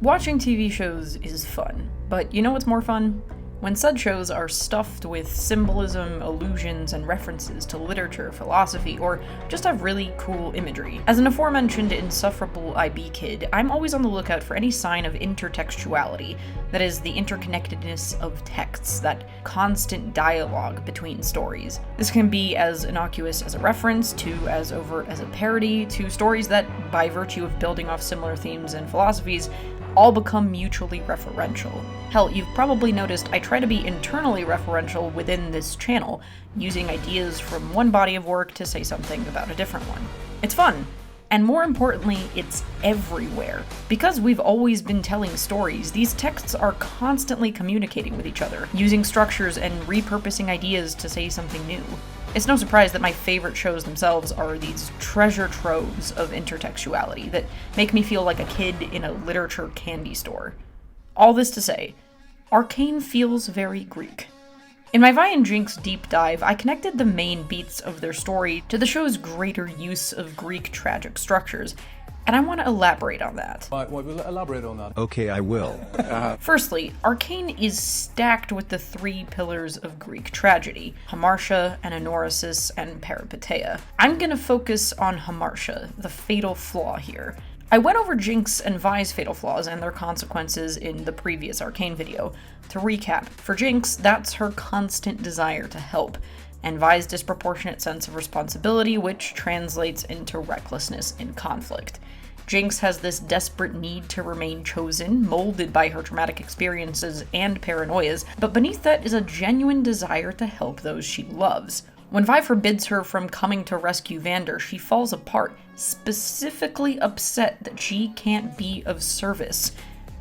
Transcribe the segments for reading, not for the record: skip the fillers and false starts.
Watching TV shows is fun, but you know what's more fun? When said shows are stuffed with symbolism, allusions, and references to literature, philosophy, or just have really cool imagery. As an aforementioned insufferable IB kid, I'm always on the lookout for any sign of intertextuality, that is, the interconnectedness of texts, that constant dialogue between stories. This can be as innocuous as a reference, to as overt as a parody, to stories that, by virtue of building off similar themes and philosophies, all become mutually referential. Hell, you've probably noticed I try to be internally referential within this channel, using ideas from one body of work to say something about a different one. It's fun, and more importantly, it's everywhere. Because we've always been telling stories, these texts are constantly communicating with each other, using structures and repurposing ideas to say something new. It's no surprise that my favorite shows themselves are these treasure troves of intertextuality that make me feel like a kid in a literature candy store. All this to say, Arcane feels very Greek. In my Vi and Jinx deep dive, I connected the main beats of their story to the show's greater use of Greek tragic structures, and I want to elaborate on that. Right, well, we'll elaborate on that. Okay, I will. Firstly, Arcane is stacked with the three pillars of Greek tragedy: Hamartia, Anagnorisis, and Peripeteia. I'm gonna focus on Hamartia, the fatal flaw here. I went over Jinx and Vi's fatal flaws and their consequences in the previous Arcane video. To recap, for Jinx, that's her constant desire to help, and Vi's disproportionate sense of responsibility, which translates into recklessness in conflict. Jinx has this desperate need to remain chosen, molded by her traumatic experiences and paranoias, but beneath that is a genuine desire to help those she loves. When Vi forbids her from coming to rescue Vander, she falls apart, specifically upset that she can't be of service.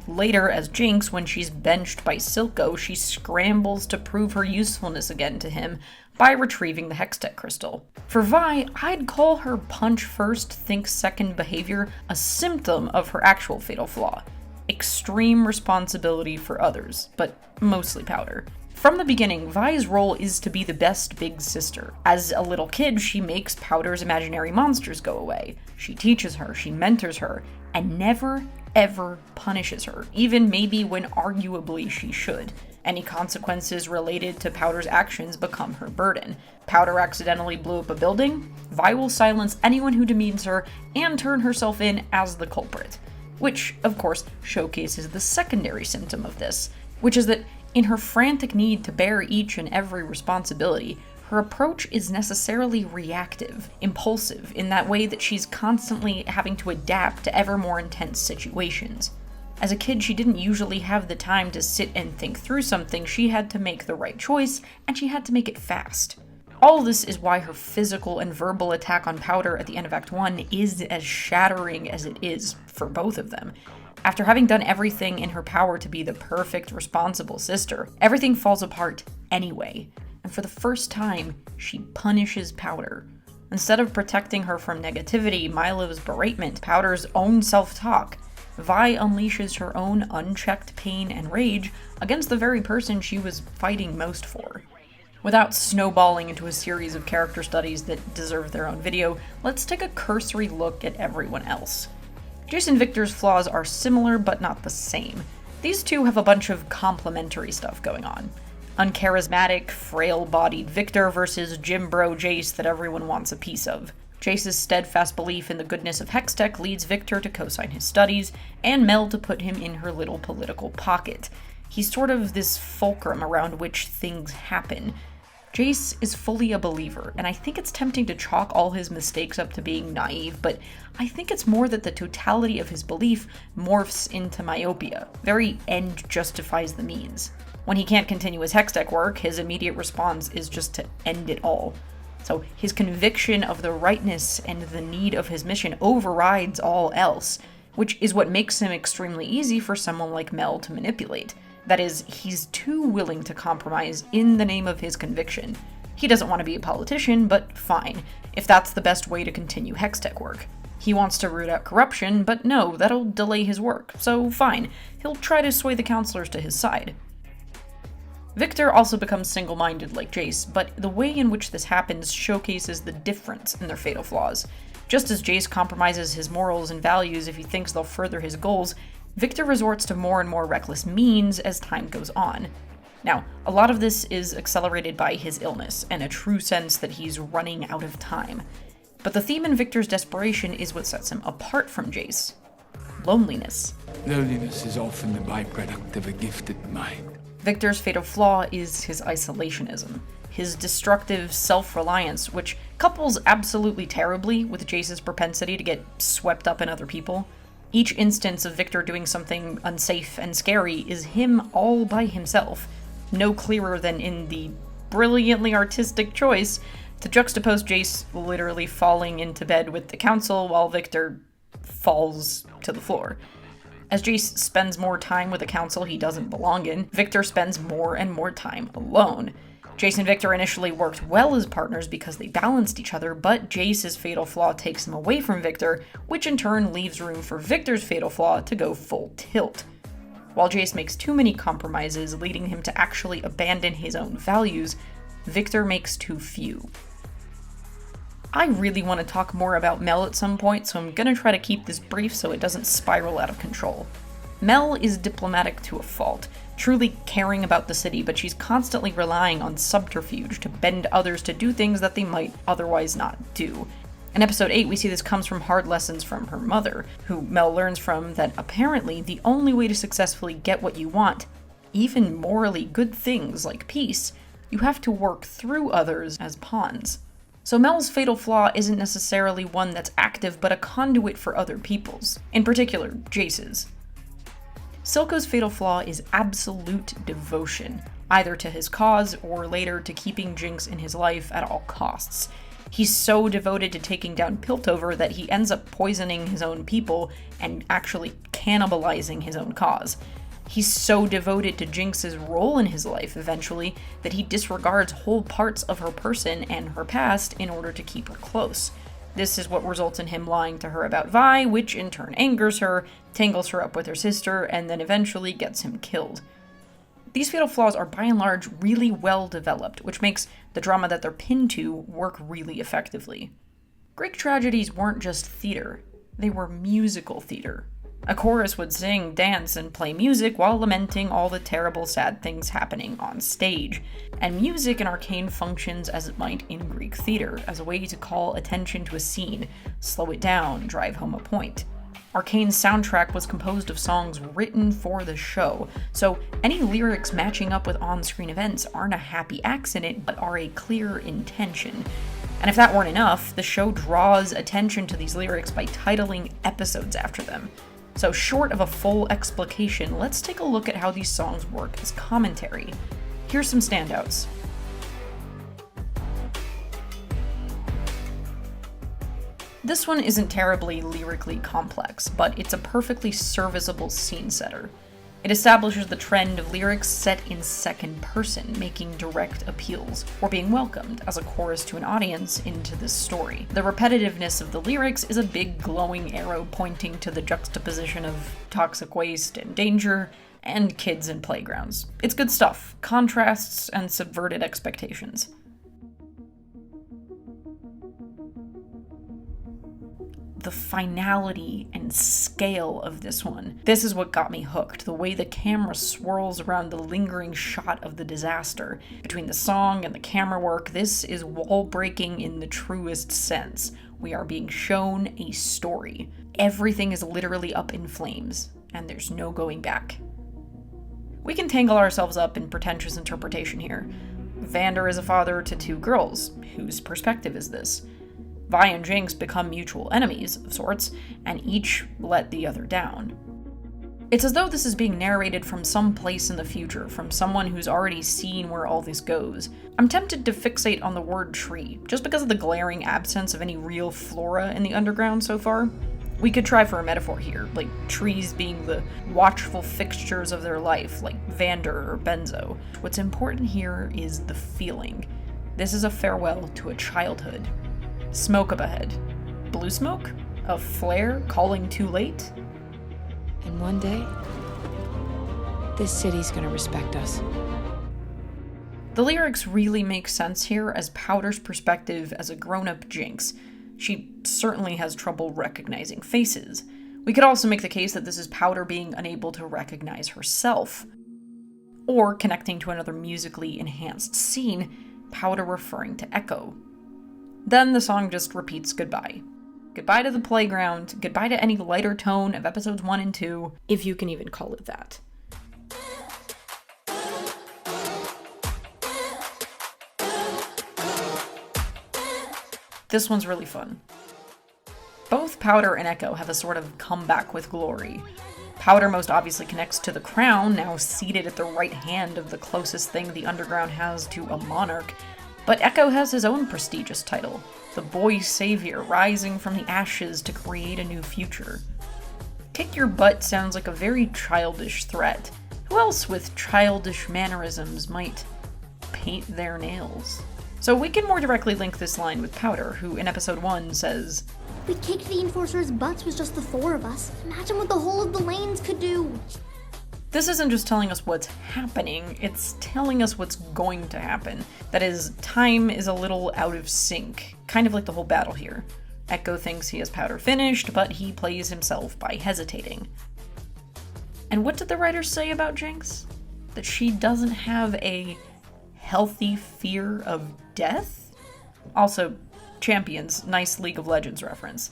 Later, as Jinx, when she's benched by Silco, she scrambles to prove her usefulness again to him by retrieving the Hextech crystal. For Vi, I'd call her punch first, think second behavior a symptom of her actual fatal flaw: extreme responsibility for others, but mostly Powder. From the beginning, Vi's role is to be the best big sister. As a little kid, she makes Powder's imaginary monsters go away. She teaches her, she mentors her, and never, ever punishes her, even maybe when arguably she should. Any consequences related to Powder's actions become her burden. Powder accidentally blew up a building? Vi will silence anyone who demeans her and turn herself in as the culprit. Which, of course, showcases the secondary symptom of this, which is that in her frantic need to bear each and every responsibility, her approach is necessarily reactive, impulsive, in that way that she's constantly having to adapt to ever more intense situations. As a kid, she didn't usually have the time to sit and think through something. She had to make the right choice, and she had to make it fast. All this is why her physical and verbal attack on Powder at the end of Act 1 is as shattering as it is for both of them. After having done everything in her power to be the perfect, responsible sister, everything falls apart anyway. And for the first time, she punishes Powder. Instead of protecting her from negativity, Milo's beratement, Powder's own self-talk, Vi unleashes her own unchecked pain and rage against the very person she was fighting most for. Without snowballing into a series of character studies that deserve their own video, let's take a cursory look at everyone else. Jace and Victor's flaws are similar but not the same. These two have a bunch of complementary stuff going on. Uncharismatic, frail-bodied Victor versus Gym Bro Jace that everyone wants a piece of. Jace's steadfast belief in the goodness of Hextech leads Victor to co-sign his studies, and Mel to put him in her little political pocket. He's sort of this fulcrum around which things happen. Jace is fully a believer, and I think it's tempting to chalk all his mistakes up to being naive, but I think it's more that the totality of his belief morphs into myopia. Very end justifies the means. When he can't continue his Hextech work, his immediate response is just to end it all. So his conviction of the rightness and the need of his mission overrides all else, which is what makes him extremely easy for someone like Mel to manipulate. That is, he's too willing to compromise in the name of his conviction. He doesn't want to be a politician, but fine, if that's the best way to continue Hextech work. He wants to root out corruption, but no, that'll delay his work, so fine, he'll try to sway the counselors to his side. Victor also becomes single-minded like Jace, but the way in which this happens showcases the difference in their fatal flaws. Just as Jace compromises his morals and values if he thinks they'll further his goals, Victor resorts to more and more reckless means as time goes on. Now, a lot of this is accelerated by his illness and a true sense that he's running out of time. But the theme in Victor's desperation is what sets him apart from Jace. Loneliness. Loneliness is often the byproduct of a gifted mind. Victor's fatal flaw is his isolationism, his destructive self-reliance, which couples absolutely terribly with Jace's propensity to get swept up in other people. Each instance of Victor doing something unsafe and scary is him all by himself, no clearer than in the brilliantly artistic choice to juxtapose Jace literally falling into bed with the council while Victor falls to the floor. As Jace spends more time with a council he doesn't belong in, Victor spends more and more time alone. Jace and Victor initially worked well as partners because they balanced each other, but Jace's fatal flaw takes him away from Victor, which in turn leaves room for Victor's fatal flaw to go full tilt. While Jace makes too many compromises, leading him to actually abandon his own values, Victor makes too few. I really want to talk more about Mel at some point, so I'm gonna try to keep this brief so it doesn't spiral out of control. Mel is diplomatic to a fault, truly caring about the city, but she's constantly relying on subterfuge to bend others to do things that they might otherwise not do. In episode 8, we see this comes from hard lessons from her mother, who Mel learns from that apparently the only way to successfully get what you want, even morally good things like peace, you have to work through others as pawns. So Mel's fatal flaw isn't necessarily one that's active, but a conduit for other people's, in particular, Jace's. Silco's fatal flaw is absolute devotion, either to his cause or later to keeping Jinx in his life at all costs. He's so devoted to taking down Piltover that he ends up poisoning his own people and actually cannibalizing his own cause. He's so devoted to Jinx's role in his life eventually that he disregards whole parts of her person and her past in order to keep her close. This is what results in him lying to her about Vi, which in turn angers her, tangles her up with her sister, and then eventually gets him killed. These fatal flaws are by and large really well developed, which makes the drama that they're pinned to work really effectively. Greek tragedies weren't just theater, they were musical theater. A chorus would sing, dance, and play music while lamenting all the terrible, sad things happening on stage. And music in Arcane functions as it might in Greek theater, as a way to call attention to a scene, slow it down, drive home a point. Arcane's soundtrack was composed of songs written for the show, so any lyrics matching up with on-screen events aren't a happy accident, but are a clear intention. And if that weren't enough, the show draws attention to these lyrics by titling episodes after them. So short of a full explication, let's take a look at how these songs work as commentary. Here's some standouts. This one isn't terribly lyrically complex, but it's a perfectly serviceable scene setter. It establishes the trend of lyrics set in second person, making direct appeals, or being welcomed as a chorus to an audience into this story. The repetitiveness of the lyrics is a big glowing arrow pointing to the juxtaposition of toxic waste and danger, and kids and playgrounds. It's good stuff, contrasts and subverted expectations. The finality and scale of this one. This is what got me hooked. The way the camera swirls around the lingering shot of the disaster. Between the song and the camera work, this is wall-breaking in the truest sense. We are being shown a story. Everything is literally up in flames, and there's no going back. We can tangle ourselves up in pretentious interpretation here. Vander is a father to two girls. Whose perspective is this? Vi and Jinx become mutual enemies, of sorts, and each let the other down. It's as though this is being narrated from some place in the future, from someone who's already seen where all this goes. I'm tempted to fixate on the word tree, just because of the glaring absence of any real flora in the underground so far. We could try for a metaphor here, like trees being the watchful fixtures of their life, like Vander or Benzo. What's important here is the feeling. This is a farewell to a childhood. Smoke up ahead. Blue smoke? A flare calling too late? And one day, this city's gonna respect us. The lyrics really make sense here as Powder's perspective as a grown-up Jinx. She certainly has trouble recognizing faces. We could also make the case that this is Powder being unable to recognize herself, or connecting to another musically enhanced scene, Powder referring to Echo. Then the song just repeats goodbye. Goodbye to the playground, goodbye to any lighter tone of episodes 1 and 2, if you can even call it that. This one's really fun. Both Powder and Echo have a sort of comeback with glory. Powder most obviously connects to the crown, now seated at the right hand of the closest thing the Underground has to a monarch, but Echo has his own prestigious title, the Boy Savior, rising from the ashes to create a new future. Kick your butt sounds like a very childish threat. Who else with childish mannerisms might paint their nails? So we can more directly link this line with Powder, who in episode 1 says, "We kicked the Enforcers' butts with just the 4 of us. Imagine what the whole of the lanes could do." This isn't just telling us what's happening, it's telling us what's going to happen. That is, time is a little out of sync, kind of like the whole battle here. Echo thinks he has Powder finished, but he plays himself by hesitating. And what did the writers say about Jinx? That she doesn't have a healthy fear of death? Also, Champions, nice League of Legends reference.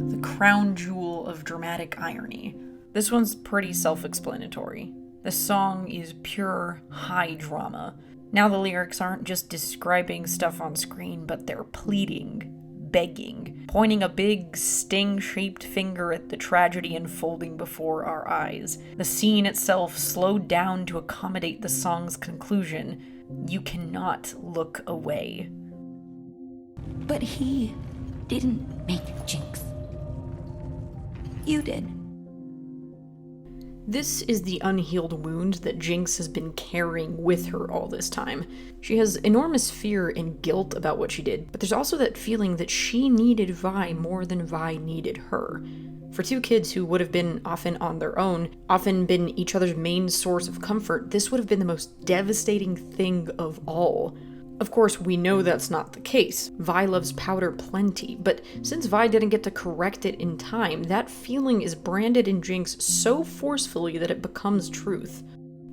The crown jewel of dramatic irony. This one's pretty self-explanatory. The song is pure high drama. Now the lyrics aren't just describing stuff on screen, but they're pleading, begging, pointing a big sting-shaped finger at the tragedy unfolding before our eyes. The scene itself slowed down to accommodate the song's conclusion. You cannot look away. But he didn't make Jinx. You did. This is the unhealed wound that Jinx has been carrying with her all this time. She has enormous fear and guilt about what she did, but there's also that feeling that she needed Vi more than Vi needed her. For two kids who would have been often on their own, often been each other's main source of comfort, this would have been the most devastating thing of all. Of course, we know that's not the case. Vi loves Powder plenty, but since Vi didn't get to correct it in time, that feeling is branded in Jinx so forcefully that it becomes truth.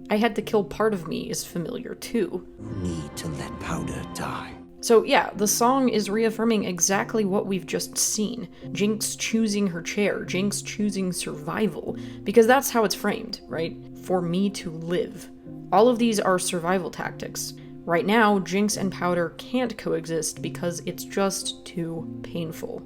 I had to kill part of me is familiar too. Need to let Powder die. So yeah, the song is reaffirming exactly what we've just seen. Jinx choosing her chair, Jinx choosing survival, because that's how it's framed, right? For me to live. All of these are survival tactics. Right now, Jinx and Powder can't coexist because it's just too painful.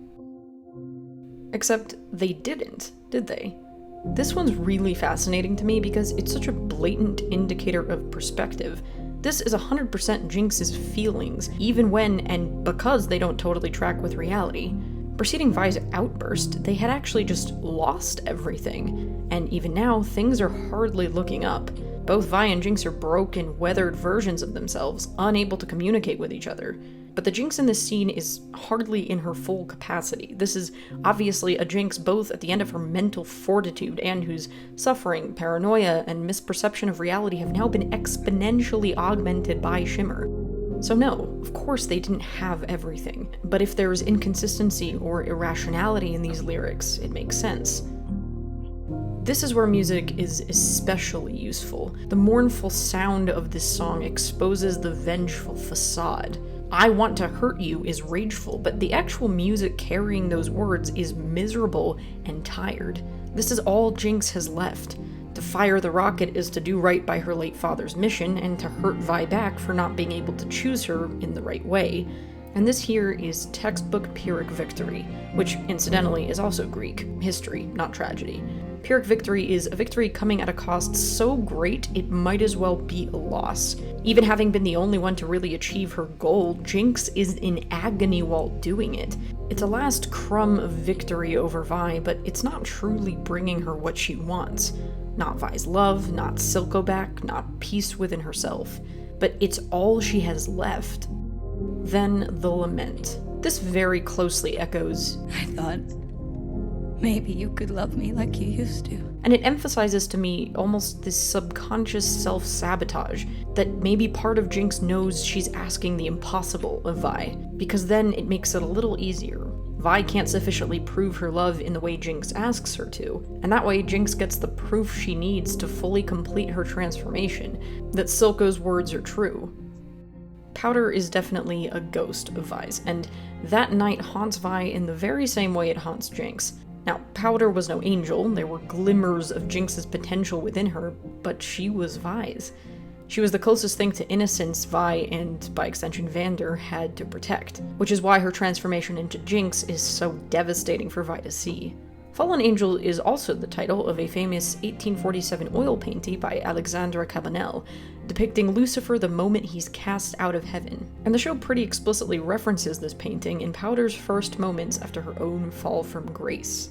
Except they didn't, did they? This one's really fascinating to me because it's such a blatant indicator of perspective. This is 100% Jinx's feelings, even when and because they don't totally track with reality. Preceding Vi's outburst, they had actually just lost everything, and even now, things are hardly looking up. Both Vi and Jinx are broken, weathered versions of themselves, unable to communicate with each other. But the Jinx in this scene is hardly in her full capacity. This is obviously a Jinx both at the end of her mental fortitude and whose suffering, paranoia, and misperception of reality have now been exponentially augmented by Shimmer. So no, of course they didn't have everything. But if there's inconsistency or irrationality in these lyrics, it makes sense. This is where music is especially useful. The mournful sound of this song exposes the vengeful facade. I want to hurt you is rageful, but the actual music carrying those words is miserable and tired. This is all Jinx has left. To fire the rocket is to do right by her late father's mission, and to hurt Vi back for not being able to choose her in the right way. And this here is textbook Pyrrhic victory, which incidentally is also Greek, history, not tragedy. Pyrrhic victory is a victory coming at a cost so great it might as well be a loss. Even having been the only one to really achieve her goal, Jinx is in agony while doing it. It's a last crumb of victory over Vi, but it's not truly bringing her what she wants. Not Vi's love, not Silcoback, not peace within herself. But it's all she has left. Then the lament. This very closely echoes, I thought Maybe you could love me like you used to. And it emphasizes to me almost this subconscious self-sabotage that maybe part of Jinx knows she's asking the impossible of Vi, because then it makes it a little easier. Vi can't sufficiently prove her love in the way Jinx asks her to, and that way Jinx gets the proof she needs to fully complete her transformation, that Silco's words are true. Powder is definitely a ghost of Vi's, and that night haunts Vi in the very same way it haunts Jinx. Now, Powder was no angel, there were glimmers of Jinx's potential within her, but she was Vi's. She was the closest thing to innocence Vi, and by extension Vander, had to protect, which is why her transformation into Jinx is so devastating for Vi to see. Fallen Angel is also the title of a famous 1847 oil painting by Alexandre Cabanel, depicting Lucifer the moment he's cast out of heaven. And the show pretty explicitly references this painting in Powder's first moments after her own fall from grace.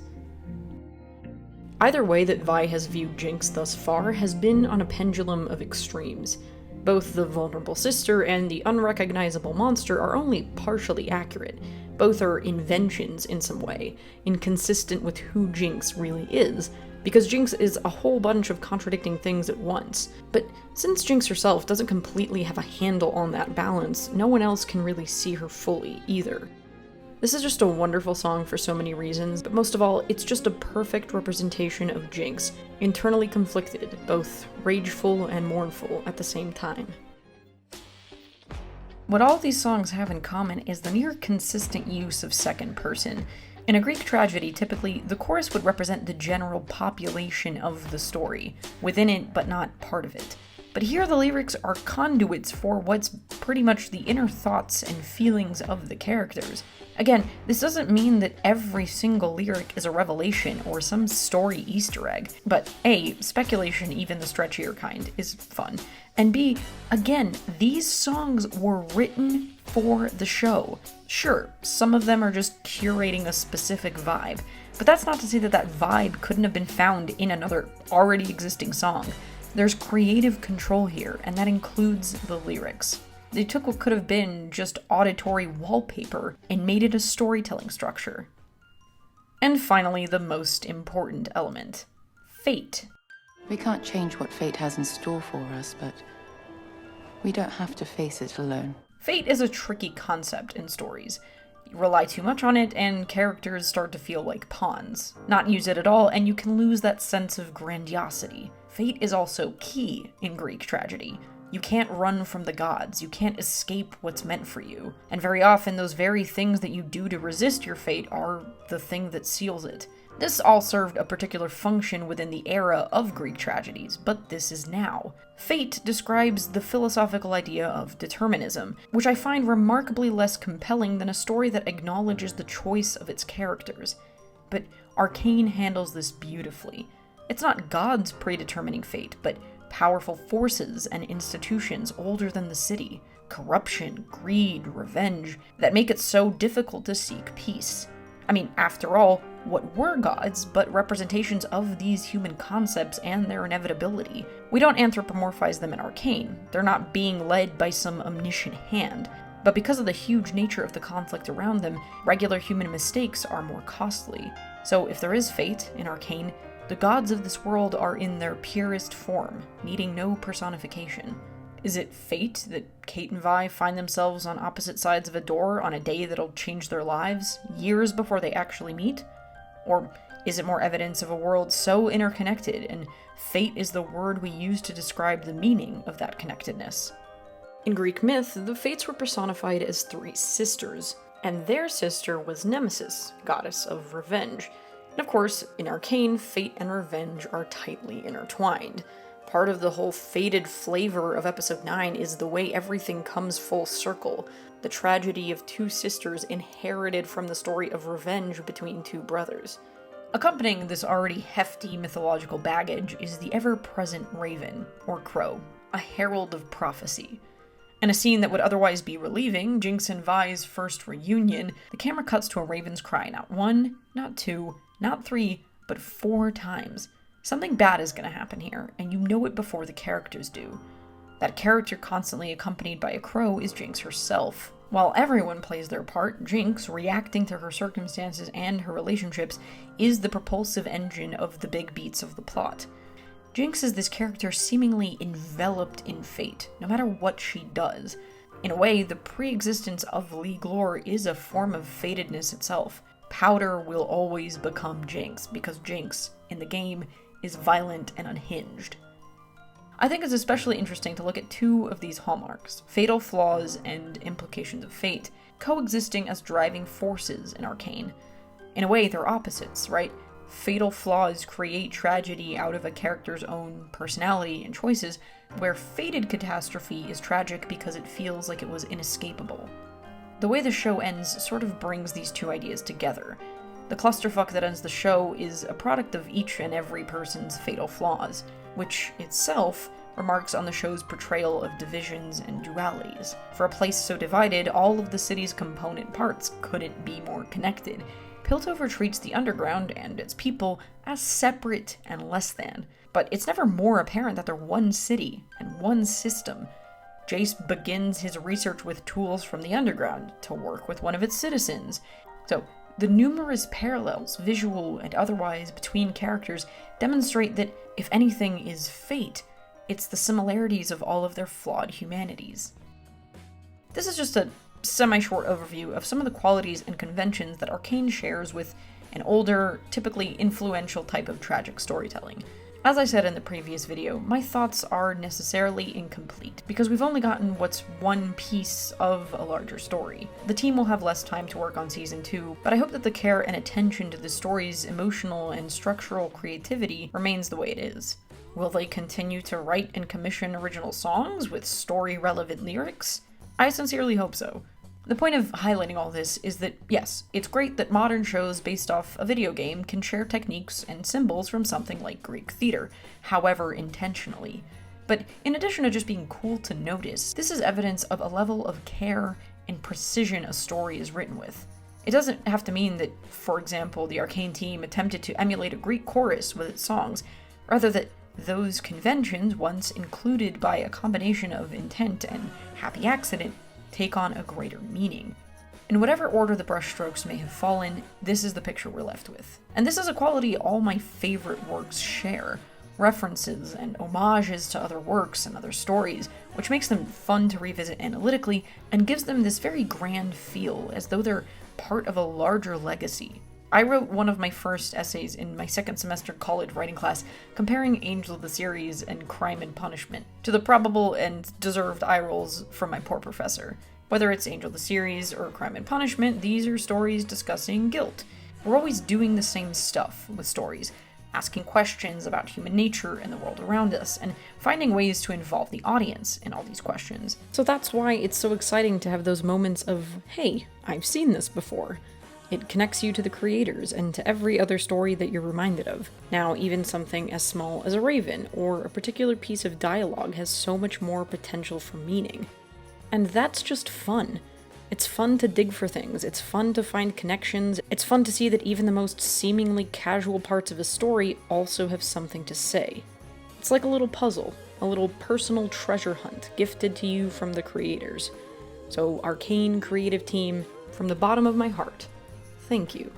Either way that Vi has viewed Jinx thus far has been on a pendulum of extremes. Both the vulnerable sister and the unrecognizable monster are only partially accurate. Both are inventions in some way, inconsistent with who Jinx really is, because Jinx is a whole bunch of contradicting things at once. But since Jinx herself doesn't completely have a handle on that balance, no one else can really see her fully either. This is just a wonderful song for so many reasons, but most of all, it's just a perfect representation of Jinx, internally conflicted, both rageful and mournful at the same time. What all these songs have in common is the near consistent use of second person. In a Greek tragedy, typically, the chorus would represent the general population of the story, within it but not part of it. But here the lyrics are conduits for what's pretty much the inner thoughts and feelings of the characters. Again, this doesn't mean that every single lyric is a revelation or some story Easter egg, but A, speculation, even the stretchier kind, is fun, and B, again, these songs were written for the show. Sure, some of them are just curating a specific vibe, but that's not to say that that vibe couldn't have been found in another already existing song. There's creative control here, and that includes the lyrics. They took what could have been just auditory wallpaper and made it a storytelling structure. And finally, the most important element: fate. We can't change what fate has in store for us, but we don't have to face it alone. Fate is a tricky concept in stories. You rely too much on it, and characters start to feel like pawns. Not use it at all, and you can lose that sense of grandiosity. Fate is also key in Greek tragedy. You can't run from the gods, you can't escape what's meant for you. And very often, those very things that you do to resist your fate are the thing that seals it. This all served a particular function within the era of Greek tragedies, but this is now. Fate describes the philosophical idea of determinism, which I find remarkably less compelling than a story that acknowledges the choice of its characters. But Arcane handles this beautifully. It's not gods predetermining fate, but powerful forces and institutions older than the city, corruption, greed, revenge, that make it so difficult to seek peace. I mean, after all, what were gods but representations of these human concepts and their inevitability? We don't anthropomorphize them in Arcane. They're not being led by some omniscient hand. But because of the huge nature of the conflict around them, regular human mistakes are more costly. So if there is fate in Arcane, the gods of this world are in their purest form, needing no personification. Is it fate that Kate and Vi find themselves on opposite sides of a door on a day that'll change their lives, years before they actually meet? Or is it more evidence of a world so interconnected, and fate is the word we use to describe the meaning of that connectedness? In Greek myth, the Fates were personified as three sisters, and their sister was Nemesis, goddess of revenge. And of course, in Arcane, fate and revenge are tightly intertwined. Part of the whole fated flavor of Episode 9 is the way everything comes full circle, the tragedy of two sisters inherited from the story of revenge between two brothers. Accompanying this already hefty mythological baggage is the ever-present raven, or crow, a herald of prophecy. In a scene that would otherwise be relieving, Jinx and Vi's first reunion, the camera cuts to a raven's cry not one, not two, not three, but 4 times. Something bad is going to happen here, and you know it before the characters do. That character constantly accompanied by a crow is Jinx herself. While everyone plays their part, Jinx, reacting to her circumstances and her relationships, is the propulsive engine of the big beats of the plot. Jinx is this character seemingly enveloped in fate, no matter what she does. In a way, the pre-existence of League lore is a form of fatedness itself. Powder will always become Jinx, because Jinx, in the game, is violent and unhinged. I think it's especially interesting to look at two of these hallmarks, fatal flaws and implications of fate, coexisting as driving forces in Arcane. In a way, they're opposites, right? Fatal flaws create tragedy out of a character's own personality and choices, where fated catastrophe is tragic because it feels like it was inescapable. The way the show ends sort of brings these two ideas together. The clusterfuck that ends the show is a product of each and every person's fatal flaws, which itself remarks on the show's portrayal of divisions and dualities. For a place so divided, all of the city's component parts couldn't be more connected. Piltover treats the Underground and its people as separate and less than, but it's never more apparent that they're one city and one system. Jace begins his research with tools from the Underground to work with one of its citizens. So, the numerous parallels, visual and otherwise, between characters demonstrate that if anything is fate, it's the similarities of all of their flawed humanities. This is just a semi-short overview of some of the qualities and conventions that Arcane shares with an older, typically influential type of tragic storytelling. As I said in the previous video, my thoughts are necessarily incomplete, because we've only gotten what's one piece of a larger story. The team will have less time to work on Season 2, but I hope that the care and attention to the story's emotional and structural creativity remains the way it is. Will they continue to write and commission original songs with story-relevant lyrics? I sincerely hope so. The point of highlighting all this is that, yes, it's great that modern shows based off a video game can share techniques and symbols from something like Greek theater, however intentionally. But in addition to just being cool to notice, this is evidence of a level of care and precision a story is written with. It doesn't have to mean that, for example, the Arcane team attempted to emulate a Greek chorus with its songs, rather that those conventions, once included by a combination of intent and happy accident, take on a greater meaning. In whatever order the brushstrokes may have fallen, this is the picture we're left with. And this is a quality all my favorite works share. References and homages to other works and other stories, which makes them fun to revisit analytically and gives them this very grand feel, as though they're part of a larger legacy. I wrote one of my first essays in my second semester college writing class comparing Angel the series and Crime and Punishment, to the probable and deserved eye rolls from my poor professor. Whether it's Angel the series or Crime and Punishment, these are stories discussing guilt. We're always doing the same stuff with stories, asking questions about human nature and the world around us, and finding ways to involve the audience in all these questions. So that's why it's so exciting to have those moments of, hey, I've seen this before. It connects you to the creators and to every other story that you're reminded of. Now, even something as small as a raven or a particular piece of dialogue has so much more potential for meaning. And that's just fun. It's fun to dig for things, it's fun to find connections, it's fun to see that even the most seemingly casual parts of a story also have something to say. It's like a little puzzle, a little personal treasure hunt gifted to you from the creators. So, Arcane creative team, from the bottom of my heart, thank you.